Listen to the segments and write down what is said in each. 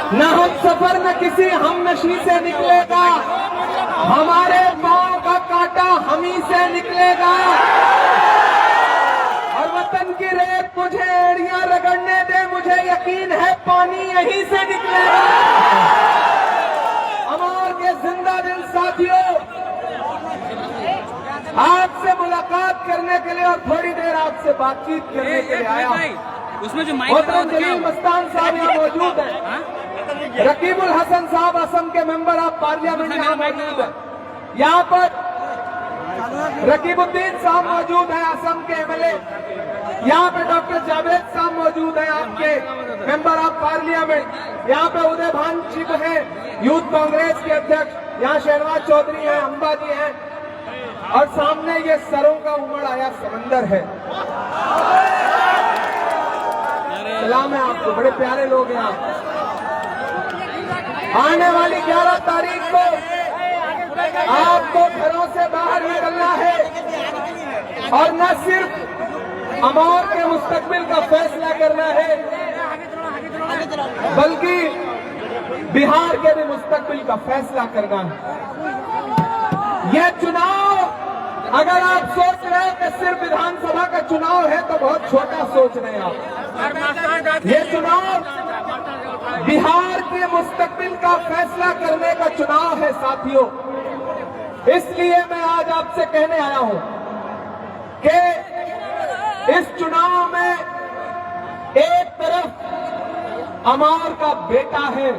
न हम सफर न किसी हम नशी से निकलेगा, हमारे पांव का कांटा हम ही से निकलेगा। और वतन की रेत मुझे एड़ियां रगड़ने दे, मुझे यकीन है पानी यहीं से निकलेगा। अमर के जिंदा दिल साथियों, आपसे मुलाकात करने के लिए और थोड़ी देर आपसे बातचीत करने के लिए आया। उसमें जो मोहतरम जलील मस्तान साहब यहाँ मौजूद हैं, रकीबुल हसन साहब असम के मेंबर ऑफ पार्लियामेंट यहाँ मौजूद है, यहाँ पर रकीबुद्दीन साहब मौजूद हैं असम के एमएलए, यहाँ पे डॉक्टर जावेद साहब मौजूद हैं आपके मेंबर ऑफ पार्लियामेंट, यहाँ पे उदय भान जी हैं यूथ कांग्रेस के अध्यक्ष, यहाँ शहनवाज चौधरी हैं, अंबा जी हैं, और सामने ये सरों का उमड़ आया समंदर है। सलाम है आपको, बड़े प्यारे लोग हैं आप। आने वाली 11 तारीख को आपको घरों से बाहर निकलना है और न सिर्फ अमौर के मुस्तकबिल का फैसला करना है, बल्कि बिहार के भी मुस्तकबिल का फैसला करना है। यह चुनाव, अगर आप सोच रहे हैं कि सिर्फ विधानसभा का चुनाव है तो बहुत छोटा सोच रहे हैं आप। ये चुनाव बिहार के मुस्तकबिल का फैसला करने का चुनाव है साथियों। इसलिए मैं आज आपसे कहने आया हूं कि इस चुनाव में एक तरफ अमर का बेटा है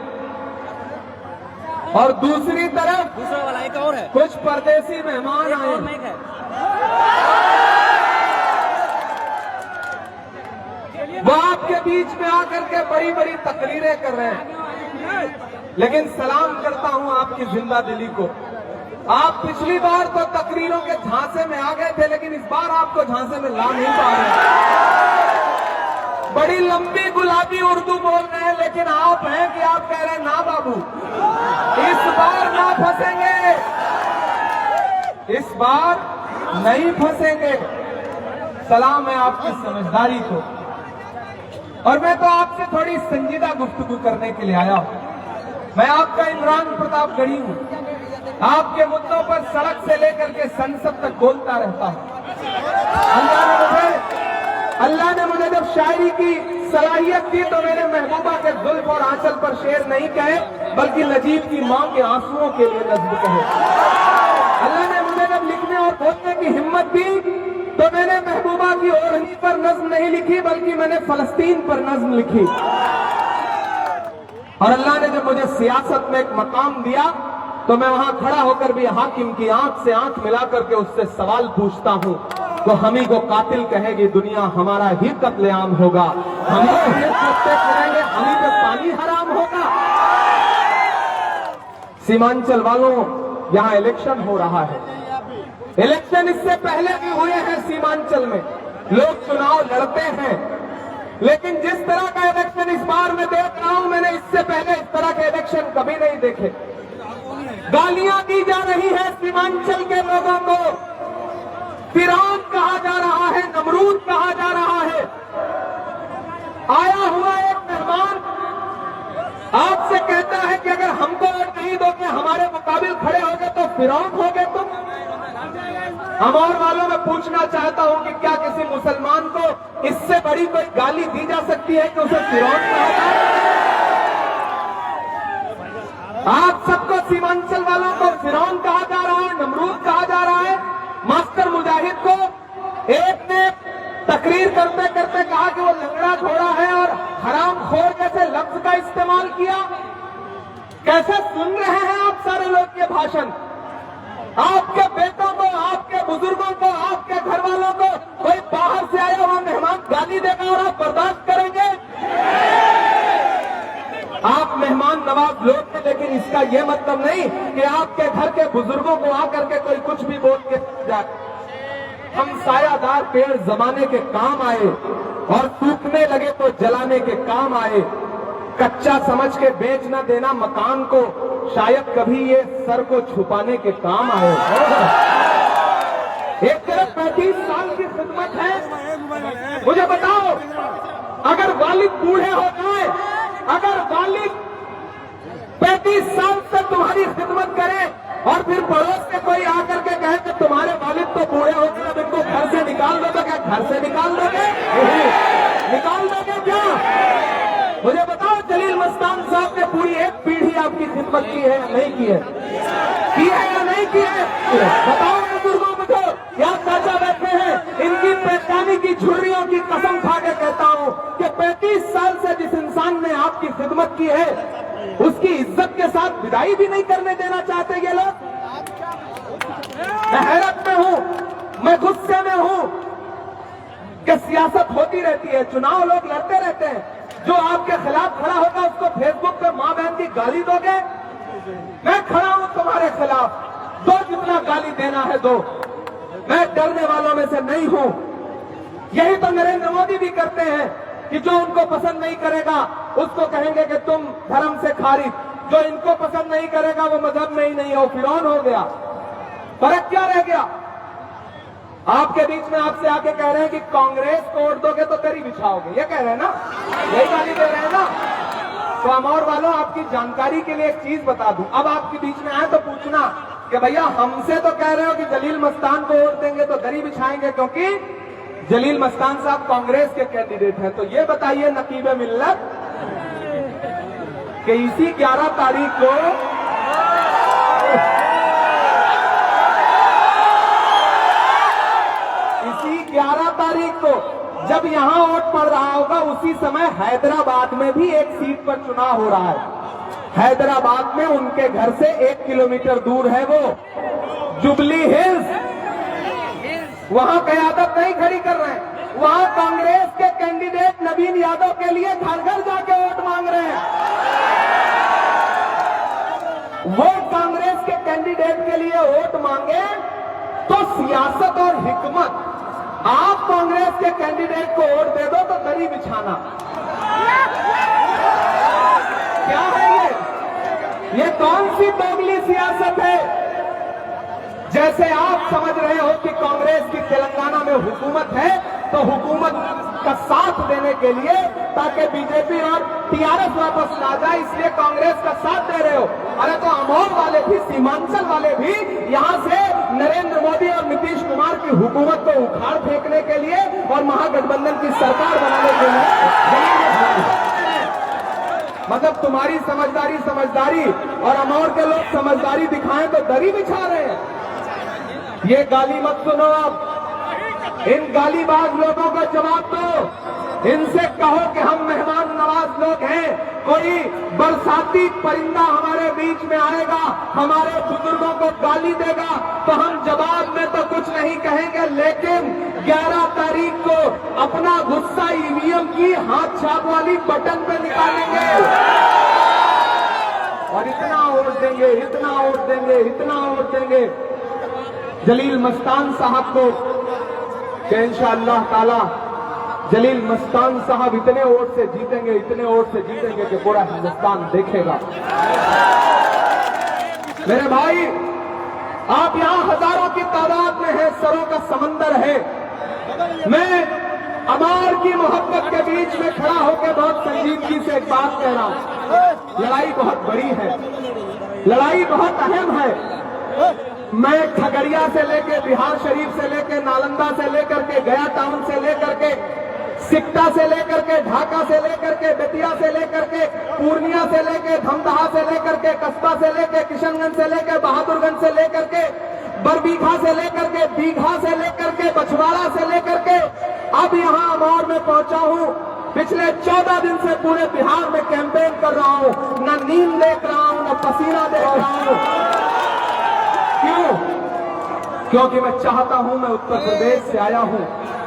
और दूसरी तरफ दूसरा वाला एक और है, कुछ परदेसी मेहमान आए। वो आपके बीच में आकर के बड़ी बड़ी तकरीरें कर रहे हैं, लेकिन सलाम करता हूं आपकी जिंदा दिली को। आप पिछली बार तो तकरीरों के झांसे में आ गए थे, लेकिन इस बार आपको झांसे में ला नहीं पा रहे। बड़ी लंबी गुलाबी उर्दू बोल रहे हैं, लेकिन आप हैं कि आप कह रहे हैं ना बाबू, इस बार ना फंसेंगे, इस बार नहीं फंसेंगे। सलाम है आपकी समझदारी को। और मैं तो आपसे थोड़ी संजीदा गुफ्तगू करने के लिए आया हूं। मैं आपका इमरान प्रतापगढ़ी हूं, आपके मुद्दों पर सड़क से लेकर के संसद तक बोलता रहता हूं। अल्लाह ने मुझे जब शायरी की सलाहियत दी तो मेरे महबूबा के जुल्फ और आंचल पर शेर नहीं कहे, बल्कि नजीब की मां के आंसुओं के लिए नज्म कहे। अल्लाह ने मुझे जब लिखने और बोलने की हिम्मत दी तो मैंने महबूबा की ओढ़नी पर नज्म नहीं लिखी, बल्कि मैंने फलस्तीन पर नज्म लिखी। और अल्लाह ने जब मुझे सियासत में एक मकाम दिया तो मैं वहां खड़ा होकर भी हाकिम की आंख से आंख मिला करके उससे सवाल पूछता हूं, तो हम ही को कातिल कहेगी दुनिया, हमारा ही कत्लेआम होगा, हम ही करेंगे, हम ही पे पानी हराम होगा। सीमांचल वालों, यहां इलेक्शन हो रहा है। इलेक्शन इससे पहले भी हुए हैं सीमांचल में, लोग चुनाव लड़ते हैं, लेकिन जिस तरह का इलेक्शन इस बार मैं देख रहा हूं, मैंने इससे पहले इस तरह के इलेक्शन कभी नहीं देखे। गालियां दी जा रही है सीमांचल के लोगों को, फिरौन कहा जा रहा है, नमरूद कहा जा रहा है। आया हुआ एक मेहमान आपसे कहता है कि अगर हमको वोट नहीं दोगे, हमारे मुकाबिल खड़े होगे तो फिरौन होगे तुम। अमौर वालों में पूछना चाहता हूं कि क्या किसी मुसलमान को इससे बड़ी कोई गाली दी जा सकती है कि उसे फिरौन कहा जाए? आप सबको सीमांचल वालों को फिरौन कहा जा रहा है, नमरूद कहा जा रहा है। मास्टर मुजाहिद को एक ने तकरीर करते करते कहा कि वो लंगड़ा घोड़ा है और हराम खोर जैसे लफ्ज का इस्तेमाल किया। कैसे सुन रहे हैं आप सारे लोग ये भाषण? आपके बेटों को, आपके बुजुर्गों को, आपके घर वालों को कोई बाहर से आया हुआ मेहमान गाली देगा और आप बर्दाश्त करेंगे? आप मेहमान नवाज लोग थे, लेकिन इसका यह मतलब नहीं कि आपके घर के बुजुर्गों को आकर के कोई कुछ भी बोल के जाए। हम सायादार पेड़ जमाने के काम आए और सूखने लगे तो जलाने के काम आए। कच्चा समझ के बेच न देना मकान को, शायद कभी ये सर को छुपाने के काम आए। एक तरफ 35 साल की खिदमत है। मुझे बताओ, अगर वालिद बूढ़े हो जाए, अगर वालिद फिर पड़ोस के कोई आकर के कहे कि तुम्हारे वालिद तो बूढ़े हो गए, अब इनको घर से निकाल दो, तो क्या घर से निकाल दोगे? निकाल दोगे क्या? मुझे बताओ, जलील मस्तान साहब ने पूरी एक पीढ़ी आपकी खिदमत की है या नहीं की है? की है या नहीं की है? बताओ बुजुर्गों को, या चाचा बैठे हैं, इनकी पेशानी की झुर्रियों की कसम खा के कहता हूं कि 35 साल से जिस इंसान ने आपकी खिदमत की है, उसकी इज्जत के साथ विदाई भी नहीं करने देना चाहते ये लोग। मैं हैरत में हूं, मैं गुस्से में हूं कि सियासत होती रहती है, चुनाव लोग लड़ते रहते हैं, जो आपके खिलाफ खड़ा होगा उसको फेसबुक पे मां बहन की गाली दोगे? मैं खड़ा हूं तुम्हारे खिलाफ, दो जितना गाली देना है दो, मैं डरने वालों में से नहीं हूं। यही तो नरेंद्र मोदी भी करते हैं कि जो उनको पसंद नहीं करेगा उसको कहेंगे कि तुम धर्म से खारिज, जो इनको पसंद नहीं करेगा वो मजहब में ही नहीं हो, फिरौन हो गया। फर्क क्या रह गया? आपके बीच में आपसे आके कह रहे हैं कि कांग्रेस को वोट दोगे तो दरी बिछाओगे, ये कह रहे हैं ना, यही गाली दे रहे हैं ना। तो अमौर वालों, आपकी जानकारी के लिए एक चीज बता दूं, अब आपके बीच में आए तो पूछना कि भैया हमसे तो कह रहे हो कि जलील मस्तान को वोट देंगे तो दरी बिछाएंगे, क्योंकि जलील मस्तान साहब कांग्रेस के कैंडिडेट हैं। तो ये बताइए नकीबे मिल्लत कि इसी 11 तारीख को इसी 11 तारीख को जब यहां वोट पड़ रहा होगा, उसी समय हैदराबाद में भी एक सीट पर चुनाव हो रहा है। हैदराबाद में उनके घर से 1 किलोमीटर दूर है वो जुबली हिल्स, वहां कयादत नहीं खड़ी कर रहे हैं, वहां कांग्रेस के कैंडिडेट नवीन यादव के लिए घर घर जाके वोट मांग रहे हैं। वो कांग्रेस के कैंडिडेट के लिए वोट मांगे तो सियासत और हिकमत, आप कांग्रेस के कैंडिडेट को वोट दे दो तो दरी बिछाना, क्या है ये कौन सी दोगली सियासत है? जैसे आप समझ रहे हो कि कांग्रेस की तेलंगाना में हुकूमत है, तो हुकूमत का साथ देने के लिए, ताकि बीजेपी और टीआरएस वापस ना जाए, इसलिए कांग्रेस का साथ दे रहे हो। अरे तो अमौर वाले भी, सीमांचल वाले भी यहां से नरेंद्र मोदी और नीतीश कुमार की हुकूमत को उखाड़ फेंकने के लिए और महागठबंधन की सरकार बनाने के लिए, मतलब तुम्हारी समझदारी और अमौर के लोग समझदारी दिखाएं तो दरी बिछा रहे हैं। ये गाली मत सुनो, अब इन गालीबाज लोगों को जवाब दो, इनसे कहो कि हम मेहमान नवाज लोग हैं, कोई बरसाती परिंदा हमारे बीच में आएगा, हमारे बुजुर्गों को गाली देगा तो हम जवाब में तो कुछ नहीं कहेंगे, लेकिन 11 तारीख को अपना गुस्सा ईवीएम की हाथ छाप वाली बटन पे निकालेंगे और इतना वोट देंगे, इतना वोट देंगे, इतना वोट देंगे जलील मस्तान साहब को कि इंशाअल्लाह ताला जलील मस्तान साहब इतने वोट से जीतेंगे, इतने वोट से जीतेंगे कि पूरा हिंदुस्तान देखेगा। मेरे भाई, आप यहां हजारों की तादाद में हैं, सरों का समंदर है। मैं अमौर की मोहब्बत के बीच में खड़ा होकर बहुत संजीदगी से एक बात कह रहा हूं। लड़ाई बहुत बड़ी है, लड़ाई बहुत अहम है। मैं खगड़िया से लेके, बिहार शरीफ से लेके, नालंदा से लेकर के, गया टाउन से लेकर के, सिकटा से लेकर के, ढाका से लेकर के, बेतिया से लेकर के, पूर्णिया से लेके, धमदाहा से लेकर के, कस्बा से लेके, किशनगंज से लेकर, बहादुरगंज से लेकर के, बरबीघा से लेकर के, दीघा से लेकर के, बछवाड़ा से लेकर के अब यहां अमौर में पहुंचा हूं। पिछले 14 दिन से पूरे बिहार में कैंपेन कर रहा हूं, न नींद देख रहा हूं, न पसीना देख रहा हूं। क्यों? क्योंकि मैं चाहता हूं, मैं उत्तर प्रदेश से आया हूं,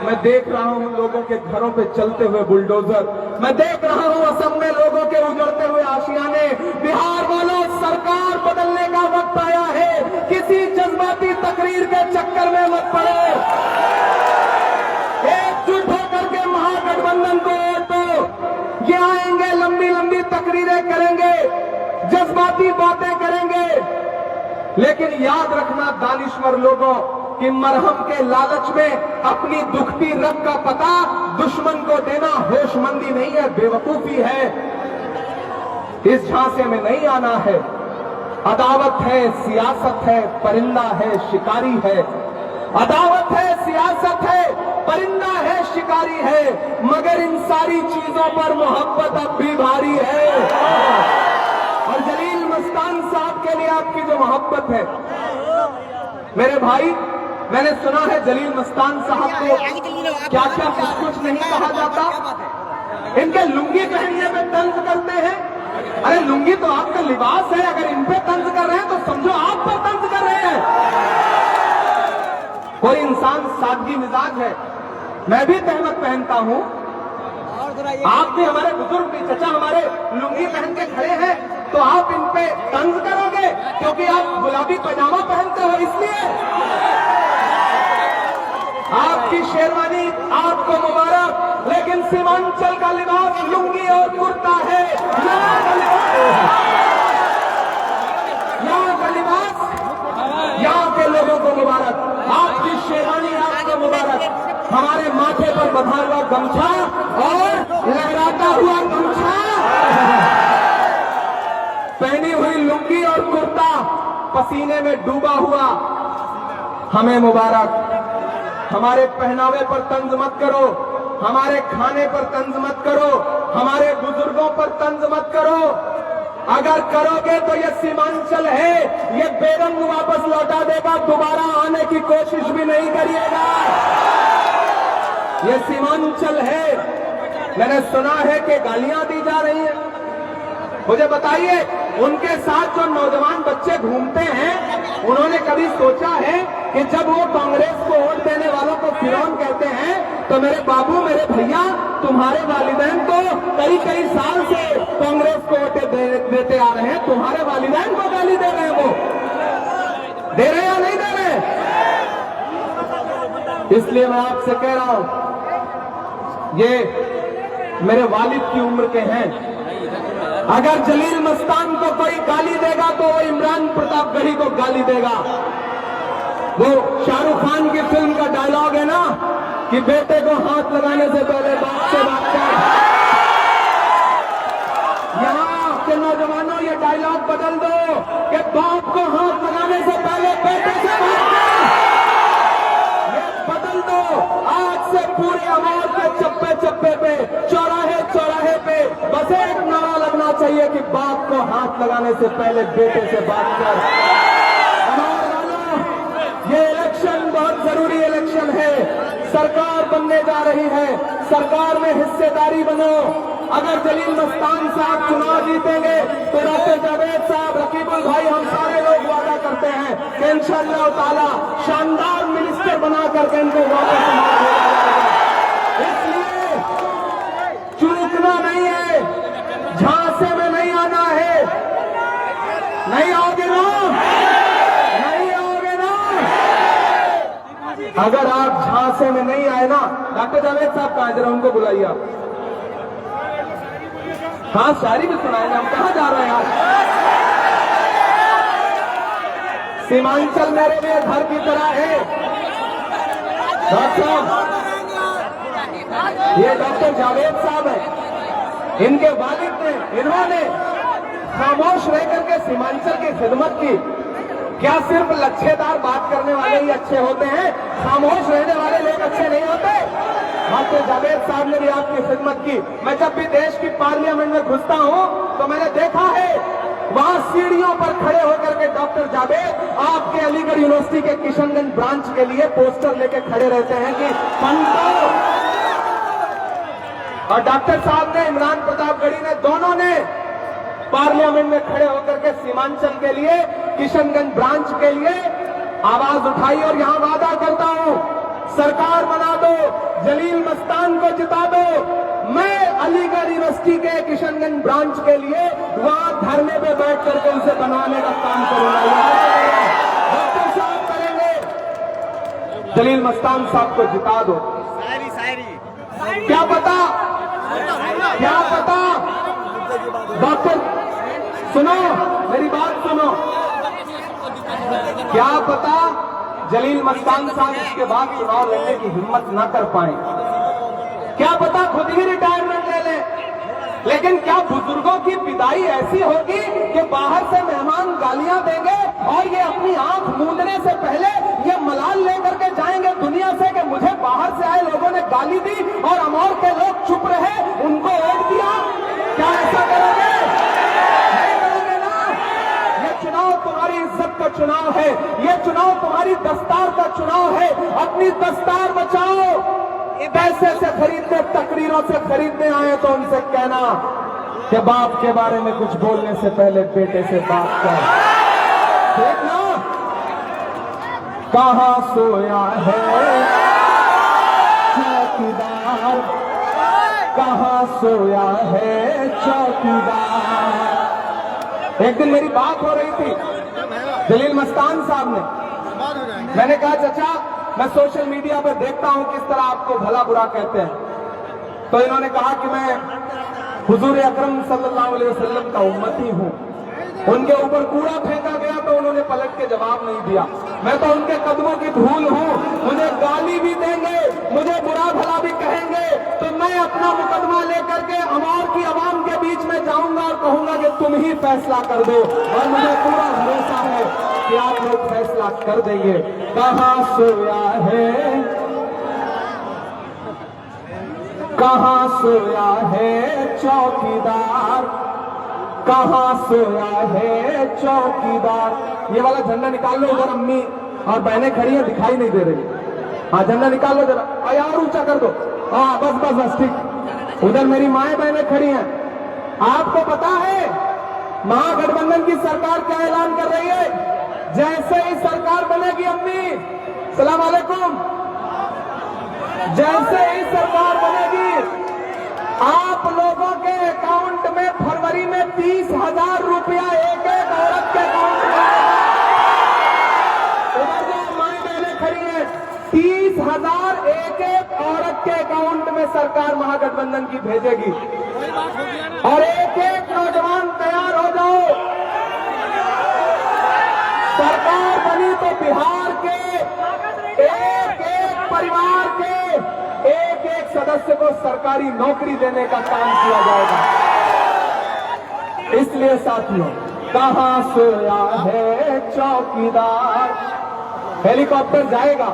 मैं देख रहा हूं लोगों के घरों पे चलते हुए बुलडोजर, मैं देख रहा हूं असम में लोगों के उजड़ते हुए आशियाने। बिहार वालों, सरकार बदलने का वक्त आया है, किसी जज्बाती तकरीर के चक्कर में मत पड़ो, एकजुट होकर के महागठबंधन को वोट दो। ये आएंगे, लंबी लंबी तकरीरें करेंगे, जज्बाती बातें करेंगे, लेकिन याद रखना दानिश्वर लोगों कि मरहम के लालच में अपनी दुखती रग का पता दुश्मन को देना होशमंदी नहीं है, बेवकूफी है। इस झांसे में नहीं आना है। अदावत है, सियासत है, परिंदा है, शिकारी है। अदावत है, सियासत है, परिंदा है, शिकारी है, मगर इन सारी चीजों पर मोहब्बत अब भी भारी है। और जलील मस्तान साहब के लिए आपकी जो मोहब्बत है, मेरे भाई, मैंने सुना है जलील मस्तान साहब को क्या क्या कुछ नहीं कहा जाता। इनके लुंगी पहनने में तंज करते हैं। अरे लुंगी तो आपका लिबास है, अगर इन पे तंज कर रहे हैं तो समझो आप पर तंज कर रहे हैं। कोई इंसान सादगी मिजाज है, मैं भी तहमत पहनता हूं, आप भी, हमारे बुजुर्ग भी, चचा हमारे लुंगी पहन के खड़े हैं, तो आप इन पे तंज करोगे क्योंकि आप गुलाबी पजामा पहनते हो इसलिए? आपकी शेरवानी आपको मुबारक, लेकिन सीमांचल का लिबास लुंगी और कुर्ता है। यहाँ का लिबास यहाँ के लोगों को मुबारक, आपकी शेरवानी आपको मुबारक, हमारे माथे पर बंधा हुआ गमछा और लहराता हुआ गमछा, पहनी हुई लुंगी और कुर्ता पसीने में डूबा हुआ, हमें मुबारक। हमारे पहनावे पर तंज मत करो, हमारे खाने पर तंज मत करो, हमारे बुजुर्गों पर तंज मत करो। अगर करोगे तो ये सीमांचल है, ये बेरंग वापस लौटा देगा, दोबारा आने की कोशिश भी नहीं करिएगा। ये सीमांचल है। मैंने सुना है कि गालियां दी जा रही हैं। मुझे बताइए, उनके साथ जो नौजवान बच्चे घूमते हैं, उन्होंने कभी सोचा है कि जब वो कांग्रेस को वोट देने वालों को फिरौन कहते हैं, तो मेरे बाबू, मेरे भैया, तुम्हारे वालिदैन तो कई कई साल से कांग्रेस को वोटें देते आ रहे हैं, तुम्हारे वालिदैन को गाली दे रहे हैं, वो दे रहे या नहीं दे रहे? इसलिए मैं आपसे कह रहा हूं, ये मेरे वालिद की उम्र के हैं। अगर जलील मस्तान को कोई गाली देगा तो वो इमरान प्रतापगढ़ी को गाली देगा। वो शाहरुख खान की फिल्म का डायलॉग है ना कि बेटे को हाथ लगाने से पहले बाप से बात कर। यहाँ के नौजवानों, ये डायलॉग बदल दो कि बाप को हाथ लगाने से पहले बेटे से बात कर। ये बदल दो। आज से पूरी आवाज के चप्पे चप्पे पे, चौराहे चौराहे पे बस एक नारा लगना चाहिए कि बाप को हाथ लगाने से पहले बेटे से बात कर। ये इलेक्शन बहुत जरूरी इलेक्शन है। सरकार बनने जा रही है, सरकार में हिस्सेदारी बनो। अगर जलील मस्तान साहब चुनाव जीतेंगे तो डॉक्टर जावेद साहब, रकीबुल भाई, हम सारे लोग वादा करते हैं कि इंशाअल्लाह ताला शानदार मिनिस्टर बना करके इनको वापस संभाल देगा। इसलिए चूकना नहीं है, झांसे में नहीं आना है। नहीं आओगे ना, नहीं आओगे ना। अगर आप झांसे में नहीं आए ना, डॉक्टर जावेद साहब कहाँ, जरा उनको बुलाइए आप। हाँ, शायरी भी सुनाएंगे हम। कहाँ जा रहे हैं आप? सीमांचल मेरे लिए घर की तरह है। डॉक्टर साहब, ये डॉक्टर जावेद साहब हैं, इनके वालिद ने, इन्होंने खामोश रह करके सीमांचल की खिदमत की। क्या सिर्फ लच्छेदार बात करने वाले ही अच्छे होते हैं? खामोश रहने वाले लोग अच्छे नहीं होते? डॉक्टर जावेद साहब ने भी आपकी खिदमत की। मैं जब भी देश की पार्लियामेंट में घुसता हूं तो मैंने देखा है वहां सीढ़ियों पर खड़े होकर के डॉक्टर जावेद आपके अलीगढ़ यूनिवर्सिटी के किशनगंज ब्रांच के लिए पोस्टर लेके खड़े रहते हैं कि पंतो। और डॉक्टर साहब ने, इमरान प्रतापगढ़ी ने, दोनों ने पार्लियामेंट में खड़े होकर के सीमांचल के लिए, किशनगंज ब्रांच के लिए आवाज उठाई। और यहां वादा करता हूं, सरकार बना दो, जलील मस्तान को जिता दो, मैं अलीगढ़ यूनिवर्सिटी के किशनगंज ब्रांच के लिए वहां धरने पे बैठ करके उसे बनवाने का काम करूंगा। डॉक्टर साहब करेंगे, जलील मस्तान साहब को जिता दो। क्या पता, क्या पता, डॉक्टर सुनो, मेरी बात सुनो, क्या पता जलील मस्तान साहब इसके बाद चुनाव लड़ने की हिम्मत न कर पाए। क्या पता खुद ही रिटायरमेंट ले लें। लेकिन क्या बुजुर्गों की विदाई ऐसी होगी कि बाहर से मेहमान गालियां देंगे और ये अपनी आंख मूंदने से पहले ये मलाल लेकर के जाएंगे दुनिया से कि मुझे बाहर से आए लोगों ने गाली दी और अमौर के लोग चुप रहे, उनको वोट दिया। क्या ऐसा करोगे? नहीं करोगे ना। ये चुनाव तुम्हारी इज्जत का चुनाव है, ये चुनाव तुम्हारी दस्तार का चुनाव है। अपनी दस्तार बचाओ। पैसे से खरीदने, तकरीरों से खरीदने आए तो उनसे कहना कि बाप के बारे में कुछ बोलने से पहले बेटे से बात कर। देखना कहां सोया है चौकीदार, कहां सोया है चौकीदार। एक दिन मेरी बात हो रही थी जलील मस्तान साहब ने, मैंने कहा चाचा मैं सोशल मीडिया पर देखता हूं किस तरह आपको भला बुरा कहते हैं। तो इन्होंने कहा कि मैं हुजूर अकरम सल्लल्लाहु अलैहि वसल्लम का उम्मती हूं। उनके ऊपर कूड़ा फेंका गया तो उन्होंने पलट के जवाब नहीं दिया। मैं तो उनके कदमों की धूल हूं। मुझे गाली भी देंगे, मुझे बुरा भला भी कहेंगे तो मैं अपना मुकदमा लेकर के अमौर की आवाम के बीच में जाऊंगा और कहूंगा कि तुम ही फैसला कर दो। और मुझे पूरा भरोसा है कि आप लोग फैसला कर देंगे। कहां सोया है, कहां सोया है चौकीदार, कहां सोया है चौकीदार। ये वाला झंडा निकाल लो, उधर अम्मी और बहनें खड़ी हैं दिखाई नहीं दे रही। हाँ झंडा निकाल लो जरा, और ऊंचा कर दो। हाँ बस बस बस ठीक। उधर मेरी माएं बहनें खड़ी हैं। आपको पता है महागठबंधन की सरकार क्या ऐलान कर रही है? जैसे ही सरकार बनेगी अम्मी सलाम वालेकुम, जैसे ही सरकार बनेगी आप लोगों के अकाउंट में फरवरी में 30,000 रुपया एक एक औरत के अकाउंट में उधर जो माई बहनें खड़ी हैं 30,000 एक एक औरत के अकाउंट में सरकार महागठबंधन की भेजेगी। और एक एक नौजवान तैयार हो जाओ, सरकार बनी तो बिहार के एक एक परिवार के एक एक सदस्य को सरकारी नौकरी देने का काम किया जाएगा। इसलिए साथियों कहां सोया है चौकीदार। हेलीकॉप्टर जाएगा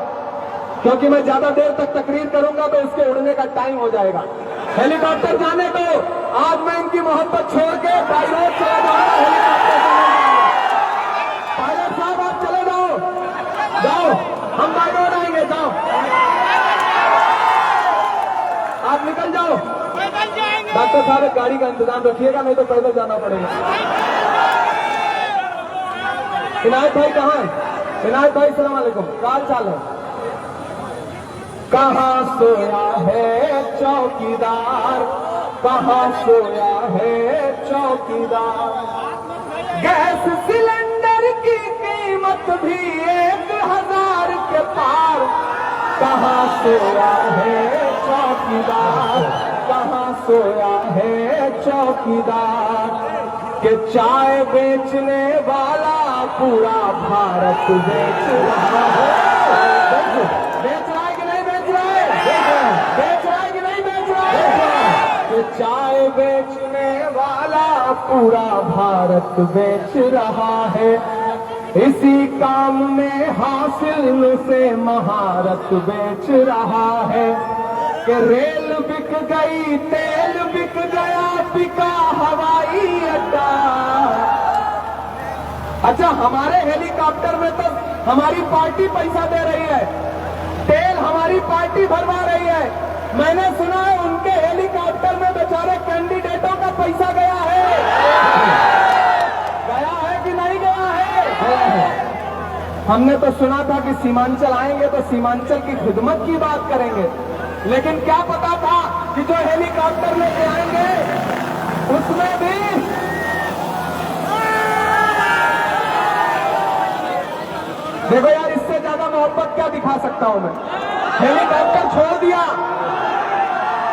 क्योंकि मैं ज्यादा देर तक तकरीर करूंगा तो उसके उड़ने का टाइम हो जाएगा। हेलीकॉप्टर जाने दो, आज मैं इनकी मोहब्बत छोड़ के बाई रोड चला जाऊंगा। हेलीकॉप्टर पायलट साहब आप चले जाओ, जाओ हम बाई रोड आएंगे, जाओ आप निकल जाओ। डॉक्टर साहब एक गाड़ी का इंतजाम रखिएगा, नहीं तो पैदल जाना पड़ेगा। इनायत भाई कहाँ है? इनायत भाई सलाम वालेकुम, क्या हाल चाल है? कहां सोया है चौकीदार, कहां सोया है चौकीदार। गैस सिलेंडर की कीमत भी 1,000 के पार। कहां सोया है चौकीदार, कहां सोया है चौकीदार। कि चाय बेचने वाला पूरा भारत बेच रहा है। बेच रहा है कि नहीं बेच रहा है? बेच रहा है कि नहीं बेच रहा है? कि चाय बेचने वाला पूरा भारत बेच रहा है। इसी काम में हासिल से महारत बेच रहा है। कि रेल बिक गई, तेल बिक गया, बिका हवाई अड्डा। अच्छा हमारे हेलीकॉप्टर में तो हमारी पार्टी पैसा दे रही है, तेल हमारी पार्टी भरवा रही है। मैंने सुना है उनके हेलीकॉप्टर में बेचारे कैंडिडेटों का पैसा गया है। गया है कि नहीं गया है? हमने तो सुना था कि सीमांचल आएंगे तो सीमांचल की खिदमत की बात करेंगे, लेकिन क्या पता था कि जो हेलीकॉप्टर लेके आएंगे उसमें भी देखो यार, इससे ज्यादा मोहब्बत क्या दिखा सकता हूं मैं। हेलीकॉप्टर छोड़ दिया,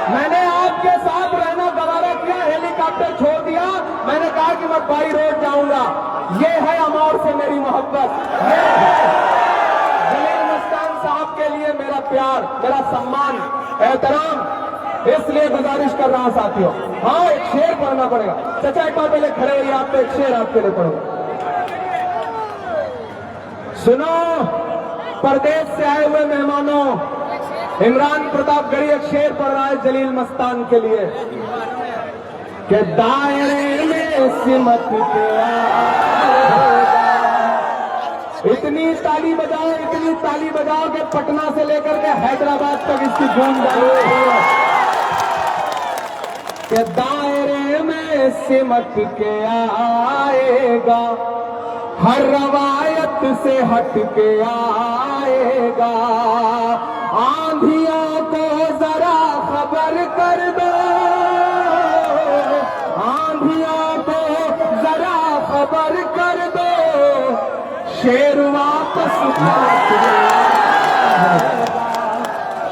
मैंने आपके साथ रहना गवारा किया, हेलीकॉप्टर छोड़ दिया। मैंने कहा कि मैं बाई रोड जाऊंगा। ये है अमौर से मेरी मोहब्बत, ये है जलील मस्तान साहब के लिए मेरा प्यार, मेरा सम्मान, एहतराम। इसलिए गुजारिश कर रहा हूं साथियों। हाँ एक शेर पढ़ना पड़ेगा। चाचा एक बार पहले खड़े होइए, आप तो एक शेर आपके लिए पढ़ूंगा। सुनो परदेश से आए हुए मेहमानों, इमरान प्रतापगढ़ी एक शेर पढ़ रहा है जलील मस्तान के लिए कि दायरे में सिमट के इतनी ताली बजाओ कि पटना से लेकर के हैदराबाद तक इसकी गूंज आए कि दायरे में सिमट के आएगा, हर रवायत से हट के आएगा, आंधियों को जरा खबर कर दो, आंधियों को जरा खबर कर दो, शेर वापस पलट आएगा,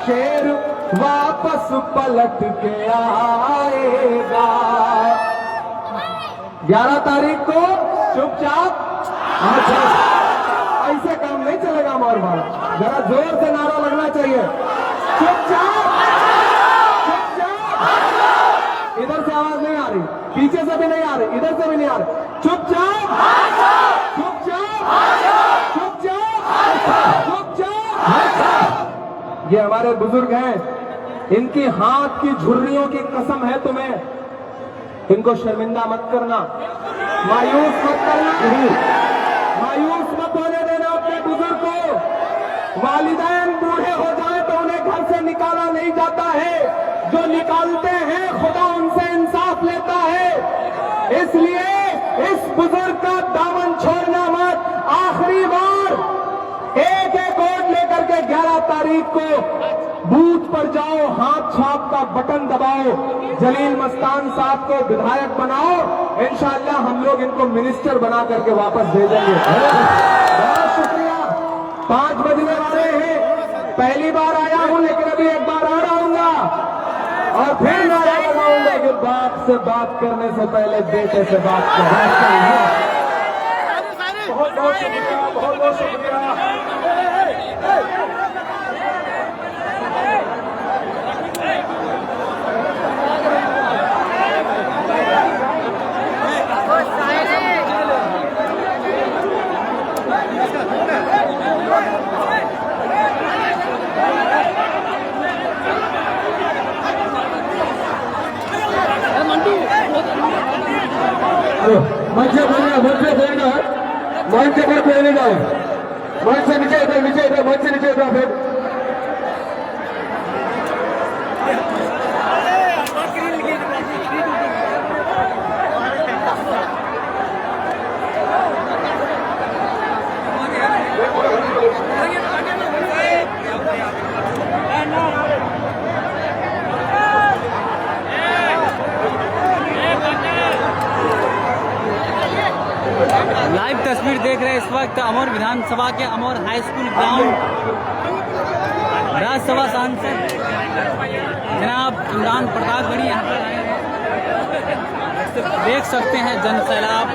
शेर वापस पलट के आएगा। 11 तारीख को चुपचाप ऐसे काम नहीं चलेगा हमारे बार, जरा जोर से नारा लगना चाहिए, चुपचाप चुपचाप। इधर से आवाज नहीं आ रही, पीछे से भी नहीं आ रही, इधर से भी नहीं आ रही, चुपचाप चुपचाप चुपचाप चुपचाप। ये हमारे बुजुर्ग हैं, इनकी हाथ की झुर्रियों की कसम है तुम्हें, इनको शर्मिंदा मत करना, मायूस मत करना, मायूस मत होने देना अपने बुजुर्ग को। वालिदैन बूढ़े हो जाए तो उन्हें घर से निकाला नहीं जाता है, जो निकालते हैं खुदा उनसे इंसाफ लेता है। इसलिए इस बुजुर्ग का दामन छोड़ना मत। आखिरी बार एक वोट लेकर के 11 तारीख को बूथ पर जाओ, हाथ छाप का बटन दबाओ, जलील मस्तान साहब को विधायक बनाओ, इंशाअल्लाह हम लोग इनको मिनिस्टर बना करके वापस भेजेंगे। बहुत शुक्रिया। 5 बजने वाले हैं, पहली बार आया हूं लेकिन अभी एक बार और आऊंगा और फिर नारा लगाऊंगा कि बाप से बात करने से पहले बेटे से बात करें। बहुत बहुत शुक्रिया, बहुत बहुत शुक्रिया। मंच से पहले जाओ, मंच से नीचे इधर, मंच से नीचे इधर फिर लाइव तस्वीर देख रहे हैं इस वक्त अमर विधानसभा के अमर हाई स्कूल ग्राउंड। राज्यसभा सांसद जनाब इमरान प्रतापगढ़ी यहाँ पर आए हैं, देख सकते हैं जन सैलाब।